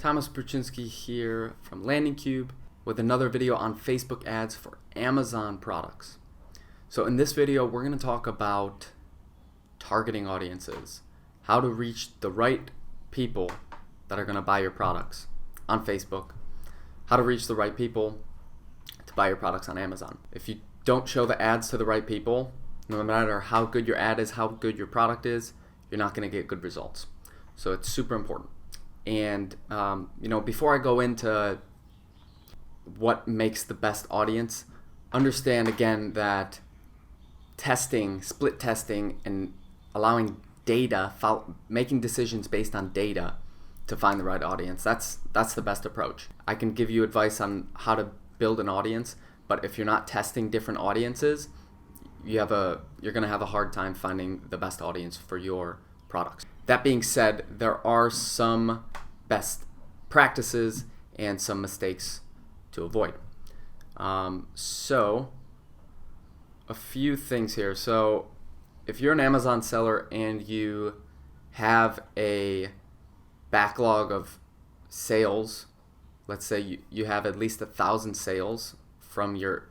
Thomas Bruczynski here from Landing Cube with another video on Facebook ads for Amazon products. So in this video, we're going to talk about targeting audiences, how to reach the right people that are going to buy your products on Facebook, how to reach the right people to buy your products on Amazon. If you don't show the ads to the right people, no matter how good your ad is, how good your product is, you're not going to get good results. So it's super important. And before I go into what makes the best audience, understand again that testing, split testing, and allowing data, making decisions based on data to find the right audience, that's the best approach. I can give you advice on how to build an audience, but if you're not testing different audiences, you're going to have a hard time finding the best audience for your products. That being said, there are some best practices and some mistakes to avoid. So a few things here. So if you're an Amazon seller and you have a backlog of sales, let's say you have at least 1,000 sales from your,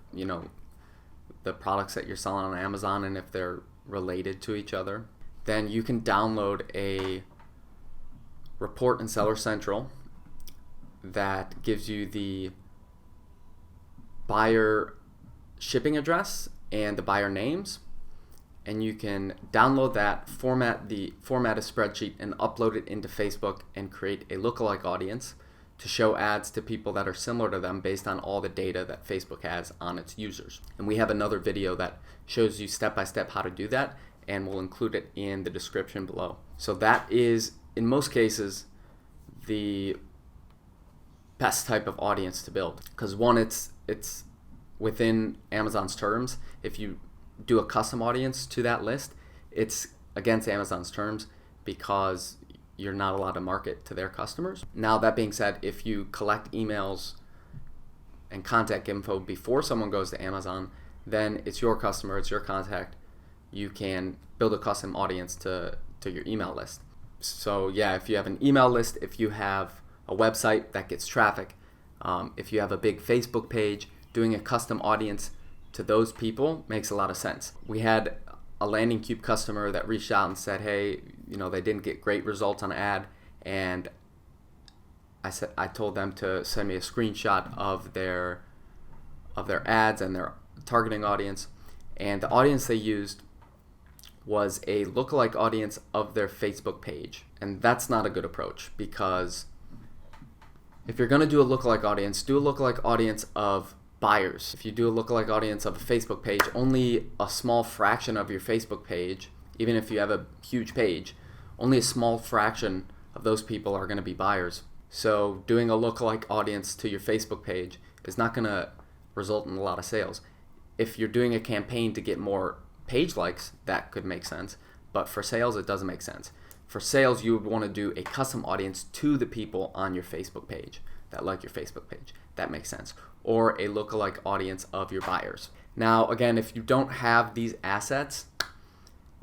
the products that you're selling on Amazon, and if they're related to each other, then you can download a report in Seller Central that gives you the buyer shipping address and the buyer names, and you can download that, format a spreadsheet, and upload it into Facebook and create a lookalike audience to show ads to people that are similar to them based on all the data that Facebook has on its users. And we have another video that shows you step by step how to do that, and we'll include it in the description below. So that is, in most cases, the best type of audience to build, because one, it's within Amazon's terms. If you do a custom audience to that list, it's against Amazon's terms because you're not allowed to market to their customers. Now, that being said, if you collect emails and contact info before someone goes to Amazon, then it's your customer, it's your contact. You can build a custom audience to your email list. So yeah, if you have an email list, if you have a website that gets traffic, if you have a big Facebook page, doing a custom audience to those people makes a lot of sense. We had a Landing Cube customer that reached out and said, hey, they didn't get great results on an ad, and I told them to send me a screenshot of their ads and their targeting audience, and the audience they used was a lookalike audience of their Facebook page. And that's not a good approach, because if you're going to do a lookalike audience, do a lookalike audience of buyers. If you do a lookalike audience of a Facebook page, only a small fraction of your Facebook page, even if you have a huge page, only a small fraction of those people are going to be buyers. So doing a lookalike audience to your Facebook page is not going to result in a lot of sales. If you're doing a campaign to get more page likes, that could make sense, but for sales, it doesn't make sense. For sales, you would want to do a custom audience to the people on your Facebook page that like your Facebook page. That makes sense. Or a lookalike audience of your buyers. Now, again, if you don't have these assets,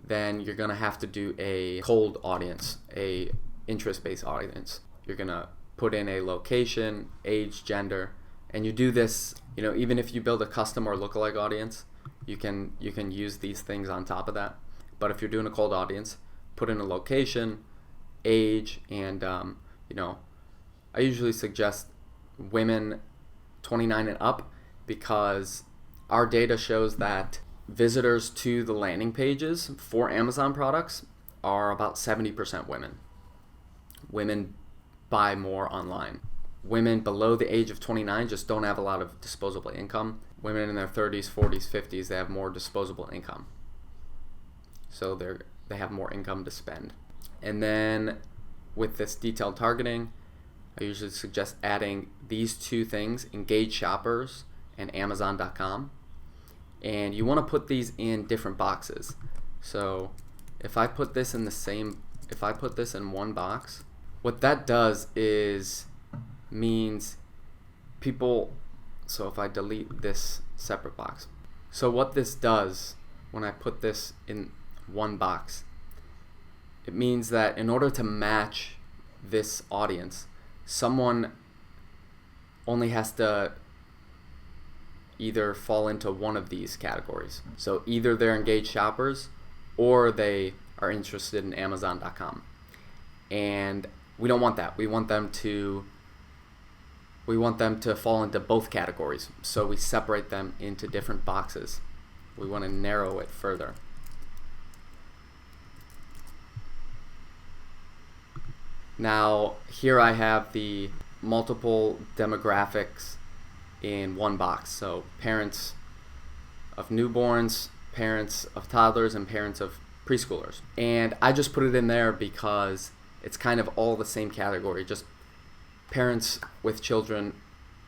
then you're going to have to do a cold audience, a interest-based audience. You're going to put in a location, age, gender, and you do this, even if you build a custom or lookalike audience, you can use these things on top of that. But if you're doing a cold audience, put in a location, age, and I usually suggest women 29 and up, because our data shows that visitors to the landing pages for Amazon products are about 70% women. Women buy more online. Women below the age of 29 just don't have a lot of disposable income. Women in their 30s, 40s, 50s, they have more disposable income. So they have more income to spend. And then with this detailed targeting, I usually suggest adding these two things, engaged shoppers and Amazon.com. And you want to put these in different boxes. So if I put this in one box, what that does is means people, so if I delete this separate box. So what this does when I put this in one box, it means that in order to match this audience, someone only has to either fall into one of these categories. So either they're engaged shoppers or they are interested in Amazon.com. And we don't want that. We want them to fall into both categories. So we separate them into different boxes. We want to narrow it further. Now, here I have the multiple demographics in one box. So parents of newborns, parents of toddlers, and parents of preschoolers. And I just put it in there because it's kind of all the same category, just parents with children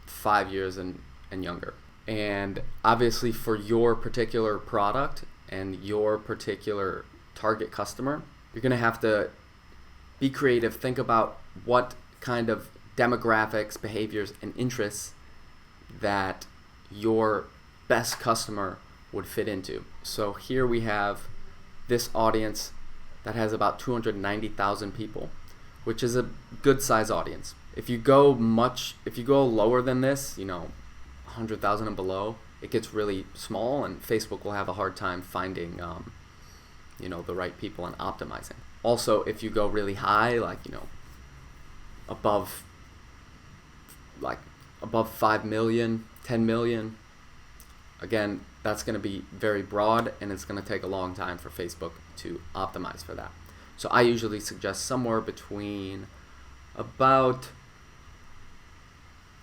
5 years and younger. And obviously for your particular product and your particular target customer, you're going to have to be creative. Think about what kind of demographics, behaviors, and interests that your best customer would fit into. So here we have this audience that has about 290,000 people, which is a good size audience. If you go lower than this, 100,000 and below, it gets really small, and Facebook will have a hard time finding the right people and optimizing. Also, if you go really high, above 5 million, 10 million, again, that's going to be very broad, and it's going to take a long time for Facebook to optimize for that. So I usually suggest somewhere between about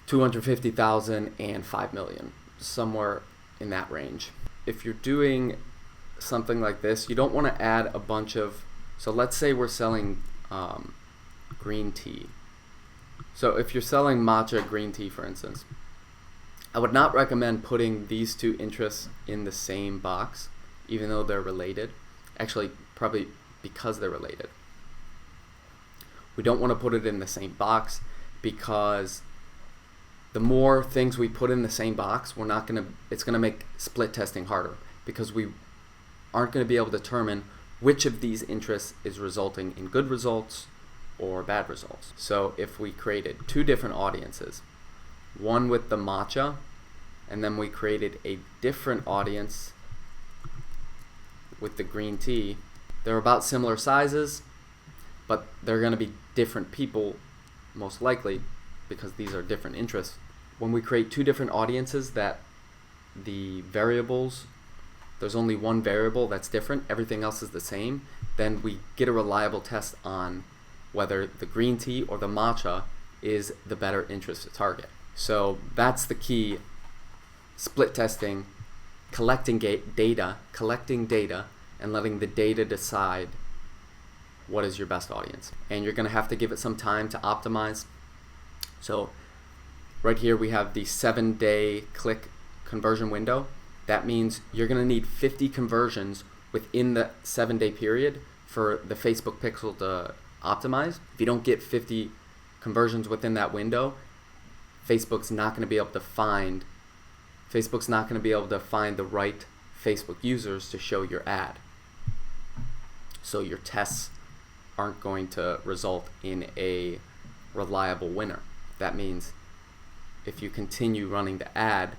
250,000 and 5 million, somewhere in that range. If you're doing something like this, you don't want to add a bunch of, so let's say we're selling green tea. So if you're selling matcha green tea, for instance, I would not recommend putting these two interests in the same box, even though they're related. Actually, probably because they're related. We don't want to put it in the same box because the more things we put in the same box, it's going to make split testing harder, because we aren't going to be able to determine which of these interests is resulting in good results or bad results. So if we created two different audiences, one with the matcha, and then we created a different audience with the green tea, they're about similar sizes, but they're going to be different people, most likely, because these are different interests. When we create two different audiences that the variables, there's only one variable that's different, everything else is the same, then we get a reliable test on whether the green tea or the matcha is the better interest to target. So that's the key: split testing, collecting data, and letting the data decide what is your best audience. And you're going to have to give it some time to optimize. So right here we have the 7-day click conversion window. That means you're going to need 50 conversions within the 7-day period for the Facebook pixel to optimize. If you don't get 50 conversions within that window, Facebook's not going to be able to find the right Facebook users to show your ad. So your tests aren't going to result in a reliable winner. That means if you continue running the ad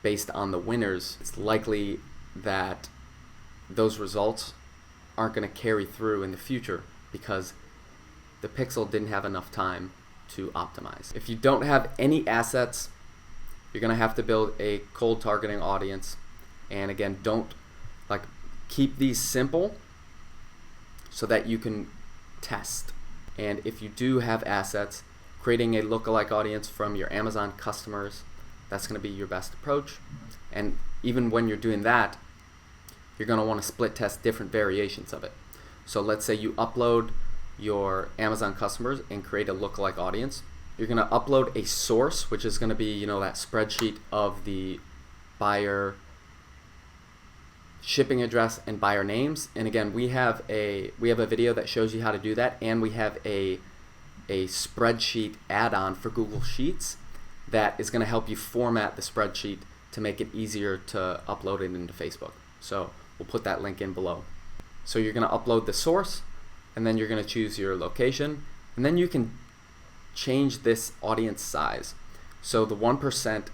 based on the winners, it's likely that those results aren't going to carry through in the future because the pixel didn't have enough time to optimize. If you don't have any assets, you're going to have to build a cold targeting audience. And again, keep these simple so that you can test. And if you do have assets, creating a lookalike audience from your Amazon customers, that's going to be your best approach. And even when you're doing that, you're going to want to split test different variations of it. So let's say you upload your Amazon customers and create a lookalike audience. You're going to upload a source, which is going to be, that spreadsheet of the buyer shipping address and buyer names. And again, we have a video that shows you how to do that, and we have a spreadsheet add-on for Google Sheets that is going to help you format the spreadsheet to make it easier to upload it into Facebook. So we'll put that link in below. So you're going to upload the source, and then you're going to choose your location, and then you can change this audience size. So the 1%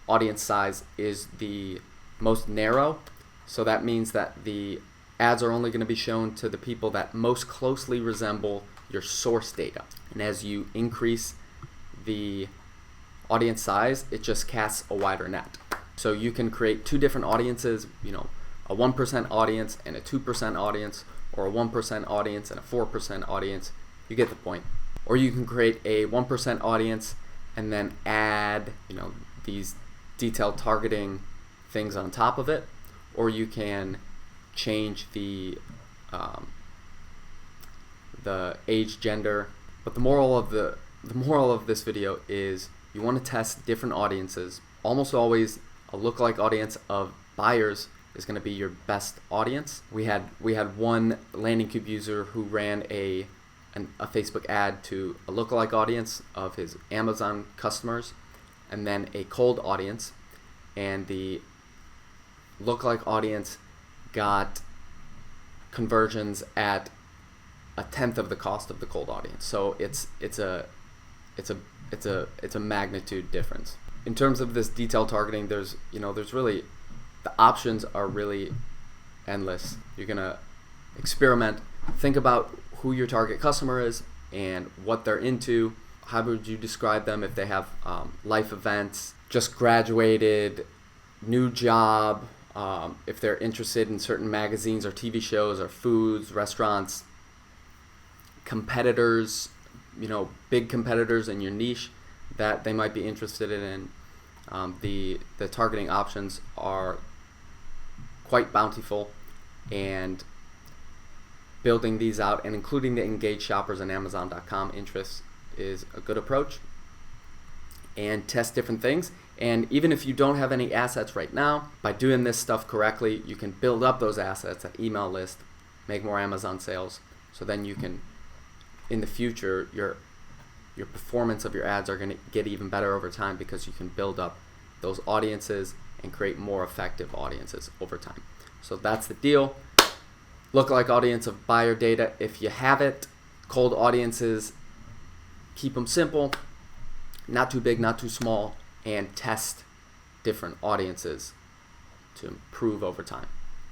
audience size is the most narrow. So that means that the ads are only going to be shown to the people that most closely resemble your source data. And as you increase the audience size, it just casts a wider net. So you can create two different audiences, a 1% audience and a 2% audience, or a 1% audience and a 4% audience. You get the point. Or you can create a 1% audience and then add, these detailed targeting things on top of it. Or you can change the age, gender. But the moral of this video is you want to test different audiences. Almost always a lookalike audience of buyers is going to be your best audience. We had one landing cube user who ran a Facebook ad to a lookalike audience of his Amazon customers, and then a cold audience, and the lookalike audience got conversions at 1/10 of the cost of the cold audience. So it's a magnitude difference. In terms of this detailed targeting, there's really, the options are really endless. You're gonna experiment, think about who your target customer is and what they're into. How would you describe them if they have life events, just graduated, new job, if they're interested in certain magazines or TV shows or foods, restaurants, competitors, big competitors in your niche that they might be interested in. The targeting options are quite bountiful, and building these out and including the engaged shoppers and Amazon.com interests is a good approach. And test different things. And even if you don't have any assets right now, by doing this stuff correctly, you can build up those assets, an email list, make more Amazon sales. So then you can, in the future, your performance of your ads are going to get even better over time, because you can build up those audiences and create more effective audiences over time. So that's the deal. Lookalike audience of buyer data, if you have it. Cold audiences, keep them simple, not too big, not too small, and test different audiences to improve over time.